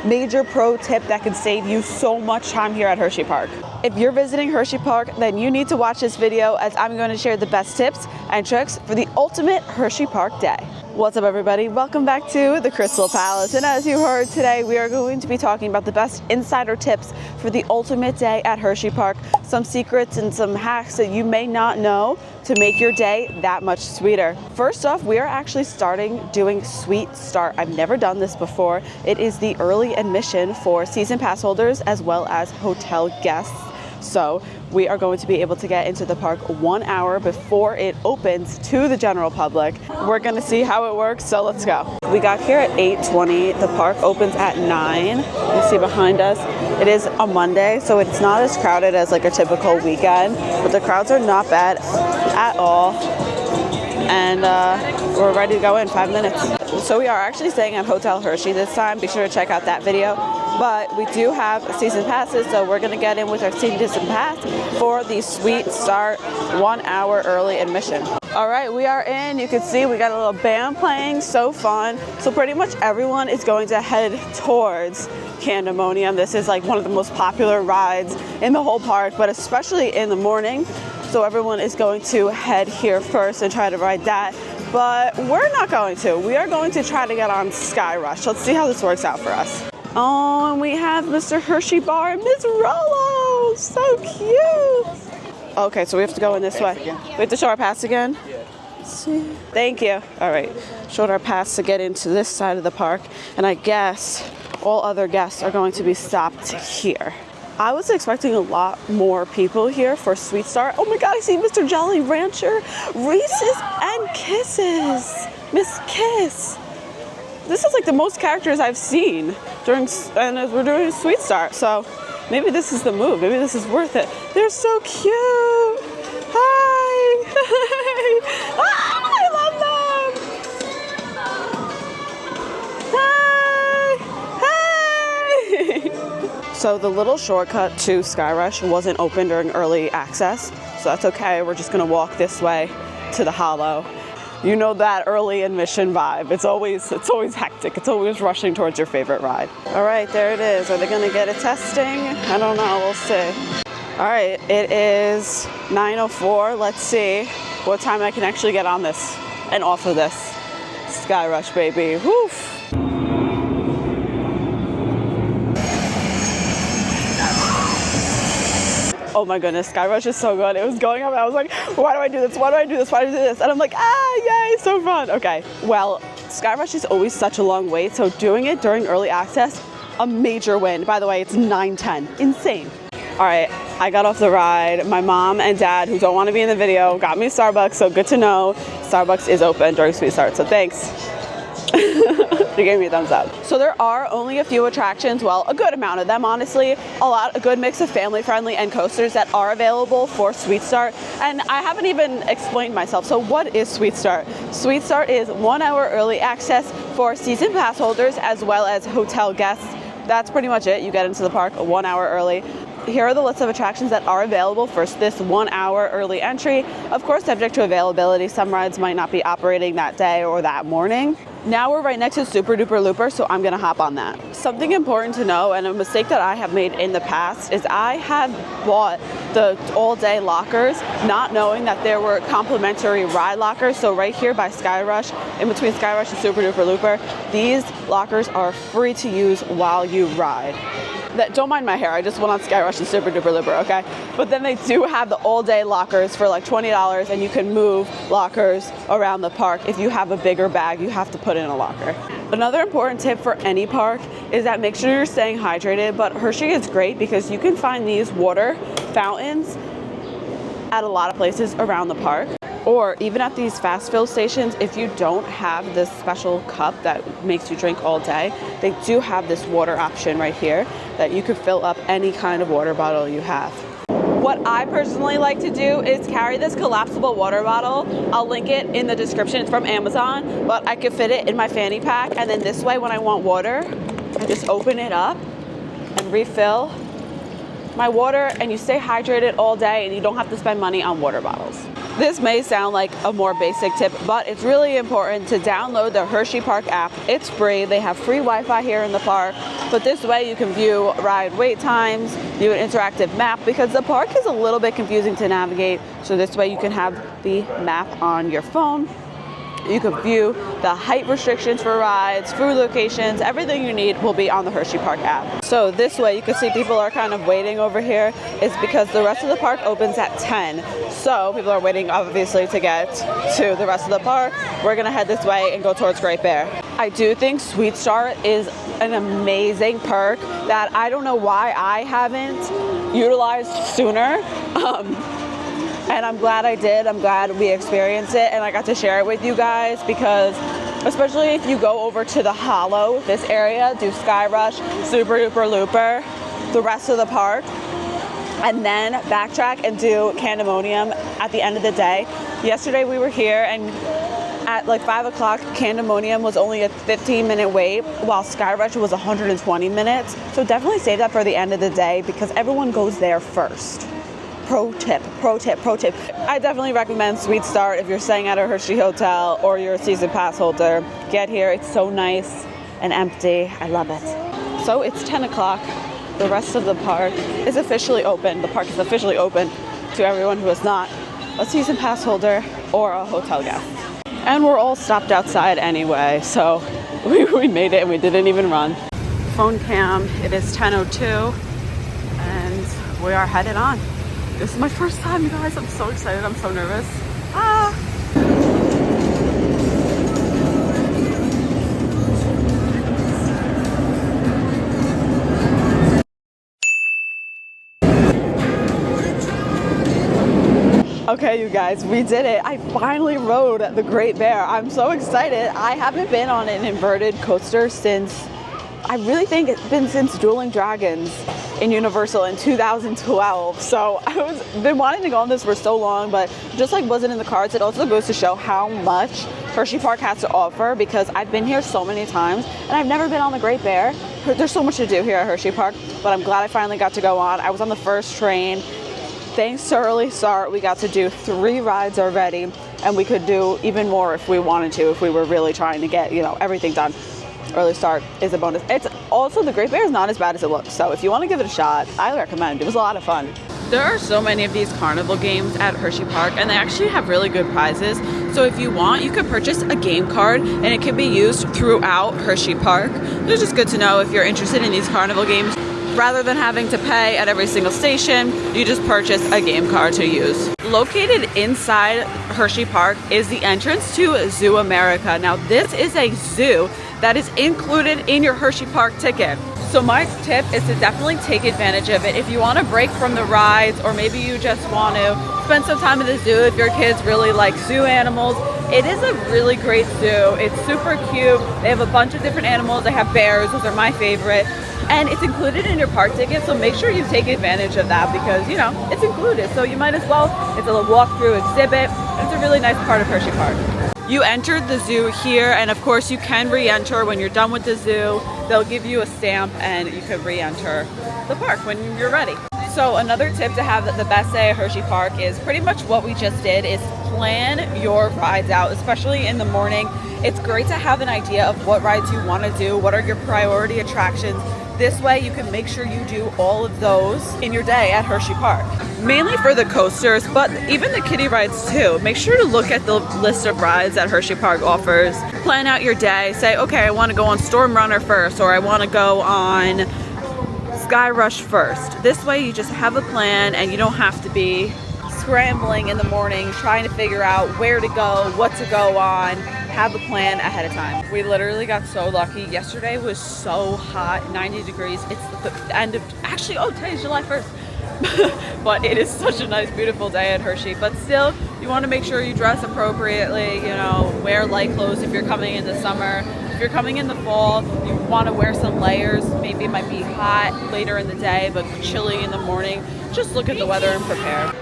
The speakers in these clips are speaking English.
major pro tip that can save you so much time here at Hersheypark. If you're visiting Hersheypark, then you need to watch this video as I'm going to share the best tips and tricks for the ultimate Hersheypark day. What's up everybody? Welcome back to the Krystal Palace, and as you heard today, we are going to be talking about the best insider tips for the ultimate day at Hersheypark, some secrets and some hacks that you may not know to make your day that much sweeter. First off, we are actually doing Sweet Start. I've never done this before. It is the early admission for season pass holders as well as hotel guests. So we are going to be able to get into the park 1 hour before it opens to the general public. We're going to see how it works, so let's go. We got here at 8:20. The park opens at 9. You see behind us, it is a Monday, so it's not as crowded as like a typical weekend, but the crowds are not bad at all. And we're ready to go in 5 minutes. So we are actually staying at Hotel Hershey this time. Be sure to check out that video. But we do have season passes, so we're gonna get in with our season pass for the Sweet Start 1 hour early admission. All right, we are in. You can see we got a little band playing, so fun. So pretty much everyone is going to head towards Pandemonium. This is like one of the most popular rides in the whole park, but especially in the morning. So everyone is going to head here first and try to ride that. But we're not going to. We are going to try to get on SkyRush. Let's see how this works out for us. Oh, and we have Mr. Hershey Bar and Miss Rollo. So cute. Okay, so we have to go in this way. We have to show our pass again? Yeah. Thank you. All right, showed our pass to get into this side of the park. And I guess all other guests are going to be stopped here. I was expecting a lot more people here for Sweet Start. Oh my God, I see Mr. Jolly Rancher, Reese's and Kisses. Miss Kiss. This is like the most characters I've seen and as we're doing a Sweet Start. So maybe this is the move. Maybe this is worth it. They're so cute. Hi. Ah, I love them. Hi. Hey. So the little shortcut to SkyRush wasn't open during early access. So that's okay. We're just gonna walk this way to the Hollow. You know that early admission vibe. It's always hectic. It's always rushing towards your favorite ride. All right, there it is. Are they gonna get it testing? I don't know, we'll see. All right, it is 9:04. Let's see what time I can actually get on this and off of this. SkyRush, baby, woof. Oh my goodness, SkyRush is so good. It was going up and I was like, why do I do this? Why do I do this? Why do I do this? And I'm like, yay, so fun. Okay, well, SkyRush is always such a long wait, so doing it during early access, a major win. By the way, it's 9:10, insane. All right, I got off the ride. My mom and dad, who don't want to be in the video, got me Starbucks, so good to know. Starbucks is open during Sweet Start, so thanks. They gave me a thumbs up. So there are only a few attractions, well, a good amount of them, honestly. A good mix of family-friendly and coasters that are available for Sweet Start. And I haven't even explained myself. So what is Sweet Start? Sweet Start is 1 hour early access for season pass holders as well as hotel guests. That's pretty much it. You get into the park 1 hour early. Here are the list of attractions that are available for this 1 hour early entry. Of course, subject to availability. Some rides might not be operating that day or that morning. Now we're right next to Sooper, Dooper, Looper, so I'm gonna hop on that. Something important to know, and a mistake that I have made in the past, is I have bought the all-day lockers, not knowing that there were complimentary ride lockers. So right here by SkyRush, in between SkyRush and Sooper, Dooper, Looper, these lockers are free to use while you ride. Don't mind my hair, I just went on SkyRush and Sooper Dooper Looper, okay? But then they do have the all-day lockers for like $20, and you can move lockers around the park. If you have a bigger bag, you have to put in a locker. Another important tip for any park is that make sure you're staying hydrated, but Hershey is great because you can find these water fountains at a lot of places around the park. Or even at these fast fill stations, if you don't have this special cup that makes you drink all day, they do have this water option right here that you could fill up any kind of water bottle you have. What I personally like to do is carry this collapsible water bottle. I'll link it in the description. It's from Amazon, but I could fit it in my fanny pack. And then this way, when I want water, I just open it up and refill my water, and you stay hydrated all day and you don't have to spend money on water bottles. This may sound like a more basic tip, but it's really important to download the Hersheypark app. It's free. They have free Wi-Fi here in the park. But this way you can view ride wait times, view an interactive map, because the park is a little bit confusing to navigate. So this way you can have the map on your phone. You can view the height restrictions for rides, food locations, everything you need will be on the Hersheypark app. So this way you can see people are kind of waiting over here is because the rest of the park opens at 10. So people are waiting obviously to get to the rest of the park. We're gonna head this way and go towards Great Bear. I do think Sweet Start is an amazing perk that I don't know why I haven't utilized sooner. And I'm glad I did. I'm glad we experienced it and I got to share it with you guys, because especially if you go over to the Hollow, this area, do SkyRush, Sooper, Dooper, Looper, the rest of the park, and then backtrack and do Candemonium at the end of the day. Yesterday we were here and at like 5 o'clock, Candemonium was only a 15-minute wait, while SkyRush was 120 minutes. So definitely save that for the end of the day because everyone goes there first. Pro tip, pro tip, pro tip. I definitely recommend Sweet Start if you're staying at a Hershey hotel or you're a season pass holder. Get here, it's so nice and empty. I love it. So it's 10 o'clock. The rest of the park is officially open. The park is officially open to everyone who is not a season pass holder or a hotel guest. And we're all stopped outside anyway, so we made it and we didn't even run. Phone cam, it is 10:02 and we are headed on. This is my first time, you guys. I'm so excited. I'm so nervous. Okay, you guys, we did it. I finally rode the Great Bear. I'm so excited. I haven't been on an inverted coaster since, I really think it's been since Dueling Dragons in Universal in 2012. So I've been wanting to go on this for so long, but just like wasn't in the cards. It also goes to show how much Hersheypark has to offer, because I've been here so many times and I've never been on the Great Bear. There's so much to do here at Hersheypark, but I'm glad I finally got to go on. I was on the first train. Thanks to early start, we got to do 3 rides already, and we could do even more if we wanted to, if we were really trying to get, everything done. Early start is a bonus. It's also, the Great Bear is not as bad as it looks, so if you want to give it a shot, I recommend. It was a lot of fun. There are so many of these carnival games at Hersheypark, and they actually have really good prizes. So if you want, you could purchase a game card and it can be used throughout Hersheypark. It's just good to know if you're interested in these carnival games. Rather than having to pay at every single station, you just purchase a game card to use. Located inside Hersheypark is the entrance to Zoo America. Now this is a zoo that is included in your Hersheypark ticket. So my tip is to definitely take advantage of it. If you want to break from the rides, or maybe you just want to spend some time at the zoo if your kids really like zoo animals, it is a really great zoo. It's super cute. They have a bunch of different animals. They have bears, those are my favorite. And it's included in your park ticket, so make sure you take advantage of that because, it's included. So you might as well. It's a walk-through exhibit. It's a really nice part of Hersheypark. You entered the zoo here, and of course you can re-enter when you're done with the zoo. They'll give you a stamp and you can re-enter the park when you're ready. So another tip to have the best day at Hersheypark is pretty much what we just did, is plan your rides out, especially in the morning. It's great to have an idea of what rides you want to do, what are your priority attractions. This way you can make sure you do all of those in your day at Hersheypark. Mainly for the coasters, but even the kiddie rides too. Make sure to look at the list of rides that Hersheypark offers. Plan out your day. Say, okay, I want to go on Storm Runner first, or I want to go on SkyRush first. This way you just have a plan and you don't have to be scrambling in the morning trying to figure out where to go, what to go on. Have a plan ahead of time. We literally got so lucky. Yesterday was so hot, 90 degrees. It's the end of, actually, today's July 1st. But it is such a nice, beautiful day at Hershey. But still, you want to make sure you dress appropriately, wear light clothes if you're coming in the summer. If you're coming in the fall, you want to wear some layers. Maybe it might be hot later in the day, but chilly in the morning. Just look at the weather and prepare.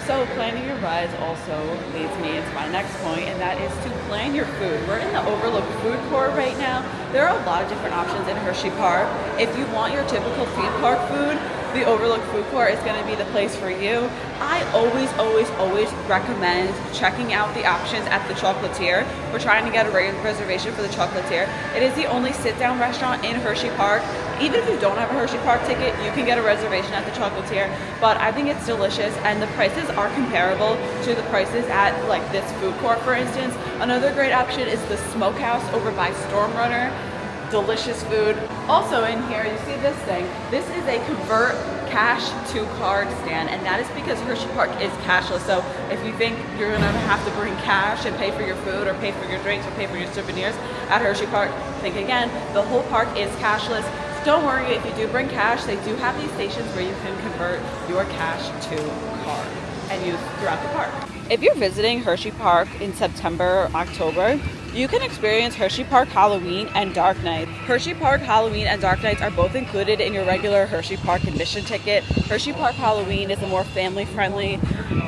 So planning your rides also leads me into my next point, and that is to plan your food. We're in the Overlook food court right now. There are a lot of different options in Hersheypark. If you want your typical theme park food, the Overlook Food Court is going to be the place for you. I always recommend checking out the options at the Chocolatier. We're trying to get a reservation for the Chocolatier. It is the only sit-down restaurant in Hersheypark. Even if you don't have a Hersheypark ticket, you can get a reservation at the Chocolatier. But I think it's delicious, and the prices are comparable to the prices at like this food court, for instance. Another great option is the Smokehouse over by Stormrunner. Delicious food. Also in here, you see this thing. This is a convert cash to card stand, and that is because Hersheypark is cashless. So if you think you're gonna have to bring cash and pay for your food or pay for your drinks or pay for your souvenirs at Hersheypark, think again. The whole park is cashless. So don't worry if you do bring cash. They do have these stations where you can convert your cash to card and use throughout the park. If you're visiting Hersheypark in September or October, you can experience Hersheypark Halloween and Dark Nights. Hersheypark Halloween and Dark Nights are both included in your regular Hersheypark admission ticket. Hersheypark Halloween is a more family-friendly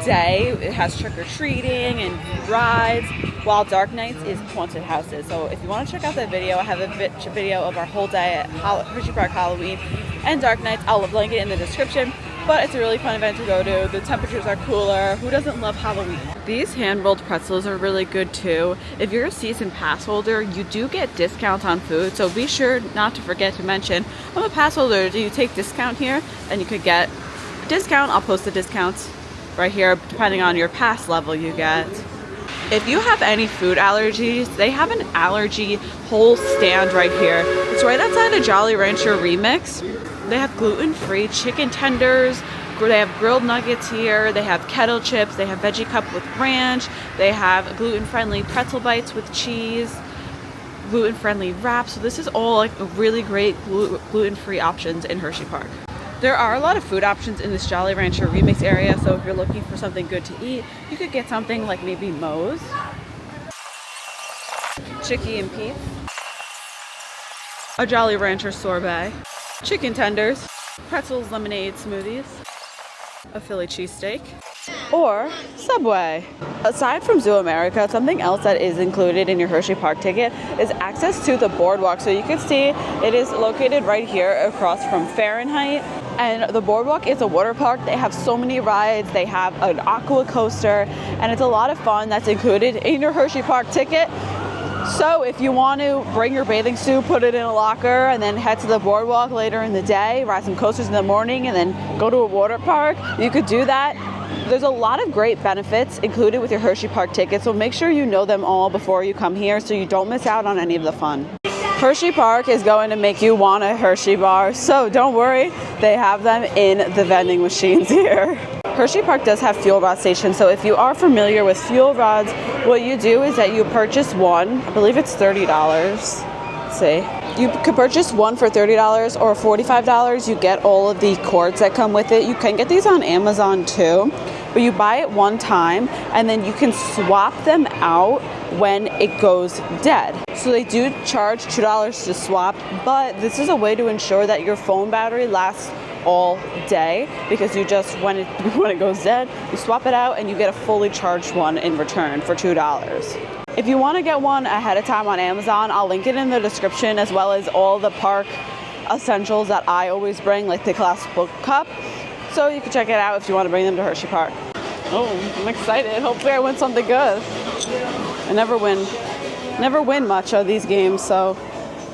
day. It has trick-or-treating and rides, while Dark Nights is haunted houses. So if you want to check out that video, I have a video of our whole day at Hersheypark Halloween and Dark Nights. I'll link it in the description. But it's a really fun event to go to. The temperatures are cooler. Who doesn't love Halloween? These hand-rolled pretzels are really good too. If you're a season pass holder, you do get discounts on food, so be sure not to forget to mention, I'm a pass holder, do you take discount here? And you could get a discount. I'll post the discounts right here, depending on your pass level you get. If you have any food allergies, they have an allergy whole stand right here. It's right outside the Jolly Rancher Remix. They have gluten-free chicken tenders, they have grilled nuggets here, they have kettle chips, they have veggie cup with ranch, they have gluten-friendly pretzel bites with cheese, gluten-friendly wraps. So this is all like really great gluten-free options in Hersheypark. There are a lot of food options in this Jolly Rancher Remix area, so if you're looking for something good to eat, you could get something like maybe Moe's, Chicky and Pete's, a Jolly Rancher sorbet, chicken tenders, pretzels, lemonade, smoothies, a Philly cheesesteak, or Subway. Aside from Zoo America, something else that is included in your Hersheypark ticket is access to the boardwalk. So you can see it is located right here across from Fahrenheit. And the boardwalk is a water park. They have so many rides. They have an aqua coaster, and it's a lot of fun that's included in your Hersheypark ticket. So if you want to bring your bathing suit, put it in a locker, and then head to the boardwalk later in the day, ride some coasters in the morning, and then go to a water park, you could do that. There's a lot of great benefits included with your Hersheypark ticket, so make sure you know them all before you come here so you don't miss out on any of the fun. Hersheypark is going to make you want a Hershey bar, so don't worry, they have them in the vending machines here. Hersheypark does have fuel rod stations, so if you are familiar with fuel rods, what you do is that you purchase one, I believe it's $30. Let's see. You could purchase one for $30 or $45. You get all of the cords that come with it. You can get these on Amazon too, but you buy it one time and then you can swap them out when it goes dead. So they do charge $2 to swap, but this is a way to ensure that your phone battery lasts all day, because you just, when it goes dead, you swap it out and you get a fully charged one in return for $2. If you want to get one ahead of time on Amazon, I'll link it in the description, as well as all the park essentials that I always bring, like the glass book cup. So you can check it out if you want to bring them to Hersheypark. Oh, I'm excited. Hopefully I win something good. I never win much of these games, so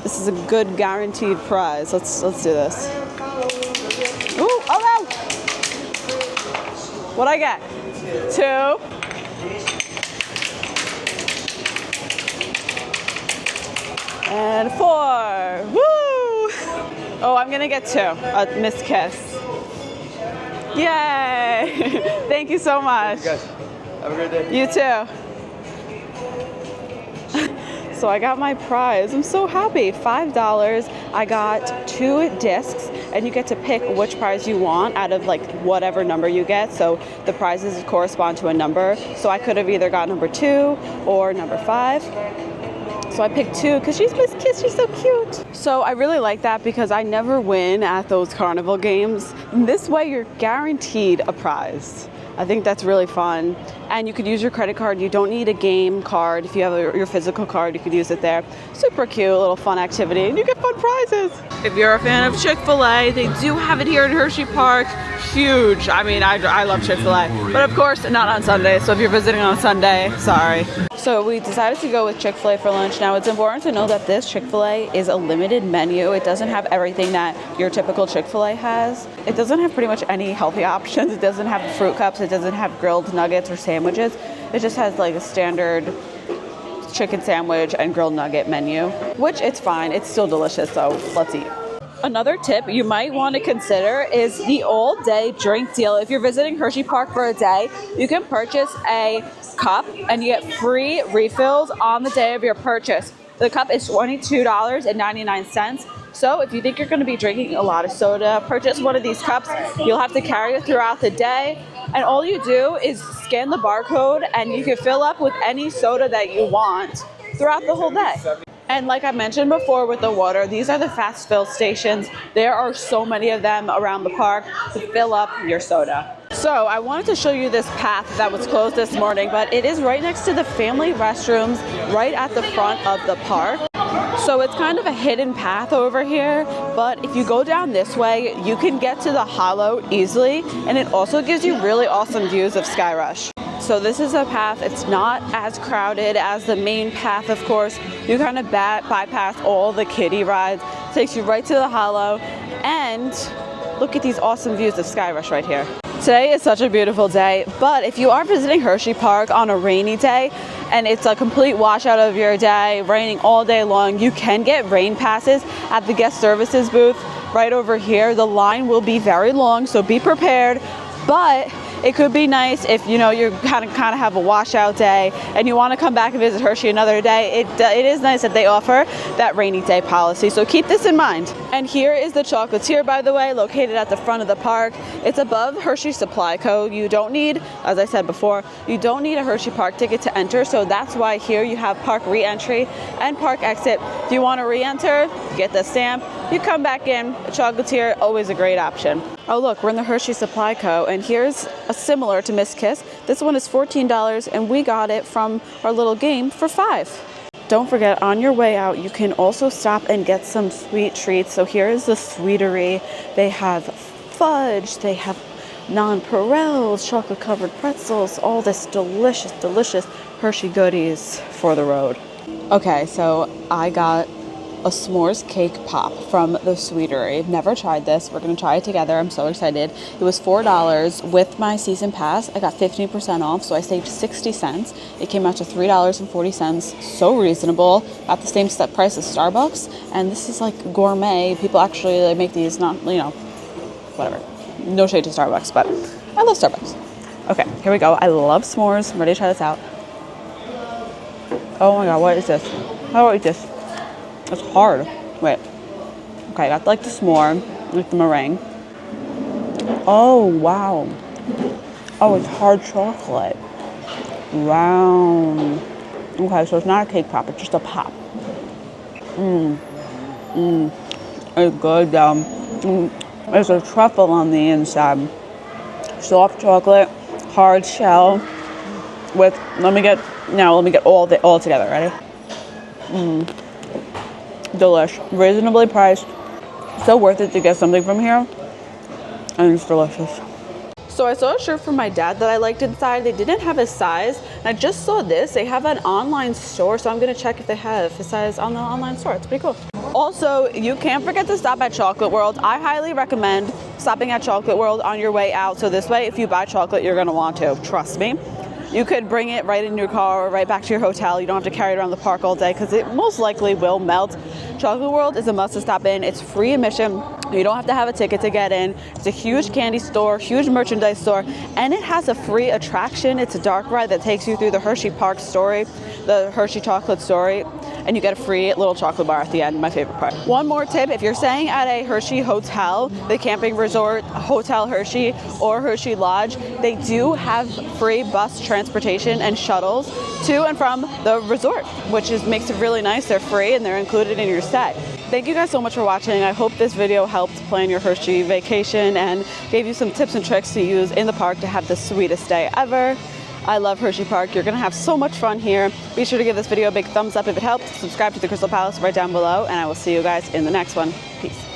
this is a good guaranteed prize. Let's do this. Ooh, oh no! What'd I get? 2. And 4. Woo! Oh, I'm gonna get 2. A missed kiss. Yay! Thank you so much. You guys, have a great day. You too. So I got my prize. I'm so happy. $5. I got 2 discs, and you get to pick which prize you want out of like whatever number you get. So the prizes correspond to a number. So I could have either got number 2 or number 5. So I picked 2 because she's Miss Kiss. She's so cute. So I really like that because I never win at those carnival games. And this way you're guaranteed a prize. I think that's really fun. And you could use your credit card. You don't need a game card. If you have your physical card, you could use it there. Super cute, little fun activity, and you get fun prizes. If you're a fan of Chick-fil-A, they do have it here in Hersheypark. Huge. I mean, I love Chick-fil-A, but of course not on Sunday. So if you're visiting on Sunday, sorry. So we decided to go with Chick-fil-A for lunch. Now it's important to know that this Chick-fil-A is a limited menu. It doesn't have everything that your typical Chick-fil-A has. It doesn't have pretty much any healthy options. It doesn't have fruit cups. It doesn't have grilled nuggets or sandwiches. It just has like a standard chicken sandwich and grilled nugget menu, which it's fine. It's still delicious, so let's eat. Another tip you might want to consider is the all-day drink deal. If you're visiting Hersheypark for a day, you can purchase a cup and you get free refills on the day of your purchase. The cup is $22.99. So if you think you're going to be drinking a lot of soda, purchase one of these cups. You'll have to carry it throughout the day. And all you do is scan the barcode and you can fill up with any soda that you want throughout the whole day. And like I mentioned before with the water, these are the fast fill stations. There are so many of them around the park to fill up your soda. So I wanted to show you this path that was closed this morning, but it is right next to the family restrooms right at the front of the park. So it's kind of a hidden path over here, but if you go down this way, you can get to the hollow easily, and it also gives you really awesome views of SkyRush. So this is a path, it's not as crowded as the main path, of course. You kind of bypass all the kiddie rides, takes you right to the hollow, and look at these awesome views of SkyRush right here. Today is such a beautiful day, but if you are visiting Hersheypark on a rainy day, and it's a complete washout of your day, raining all day long, you can get rain passes at the guest services booth right over here. The line will be very long, so be prepared, but it could be nice if you kind of have a washout day and you want to come back and visit Hershey another day. It is nice that they offer that rainy day policy, so keep this in mind. And here is the Chocolatier, by the way, located at the front of the park. It's above Hershey Supply Co. You don't need, as I said before, you don't need a Hersheypark ticket to enter, so that's why here you have park re-entry and park exit. If you want to re-enter, get the stamp, you come back in. Chocolatier, always a great option. Oh look, we're in the Hershey Supply Co. and here's a similar to Miss Kiss. This one is $14 and we got it from our little game for $5. Don't forget, on your way out, you can also stop and get some sweet treats. So here is the Sweetery. They have fudge, they have nonpareils, chocolate covered pretzels, all this delicious, delicious Hershey goodies for the road. Okay, so I got a s'mores cake pop from the Sweetery. Never tried this. We're going to try it together. I'm so excited. It was $4 with my season pass. I got 15% off, so I saved 60 cents. It came out to $3.40. So reasonable. At the same price as Starbucks. And this is like gourmet. People actually make these, not, whatever. No shade to Starbucks, but I love Starbucks. Okay, here we go. I love s'mores. I'm ready to try this out. Oh my god, what is this? How do I eat this? It's hard. Wait. Okay, I got like the s'more, like the meringue. Oh, wow. Oh, it's hard chocolate. Wow. Okay, so it's not a cake pop, it's just a pop. It's good. There's a truffle on the inside. Soft chocolate, hard shell with, let me get all together. Ready? Delish. Reasonably priced. So worth it to get something from here. And it's delicious. So I saw a shirt from my dad that I liked inside. They didn't have his size. And I just saw this. They have an online store, so I'm going to check if they have his size on the online store. It's pretty cool. Also, you can't forget to stop at Chocolate World. I highly recommend stopping at Chocolate World on your way out. So this way, if you buy chocolate, you're going to want to. Trust me. You could bring it right in your car or right back to your hotel. You don't have to carry it around the park all day because it most likely will melt. Chocolate World is a must to stop in. It's free admission. You don't have to have a ticket to get in. It's a huge candy store, huge merchandise store, and it has a free attraction. It's a dark ride that takes you through the Hersheypark story, the Hershey chocolate story, and you get a free little chocolate bar at the end, my favorite part. One more tip, if you're staying at a Hershey hotel, the camping resort, Hotel Hershey, or Hershey Lodge, they do have free bus transportation and shuttles to and from the resort, which makes it really nice. They're free and they're included in your stay. thank you guys so much for watching. I hope this video helped plan your Hershey vacation and gave you some tips and tricks to use in the park to have the sweetest day ever. I love Hersheypark. You're gonna have so much fun here. Be sure to give this video a big thumbs up if it helped. Subscribe to the Krystal Palace right down below, and I will see you guys in the next one. Peace.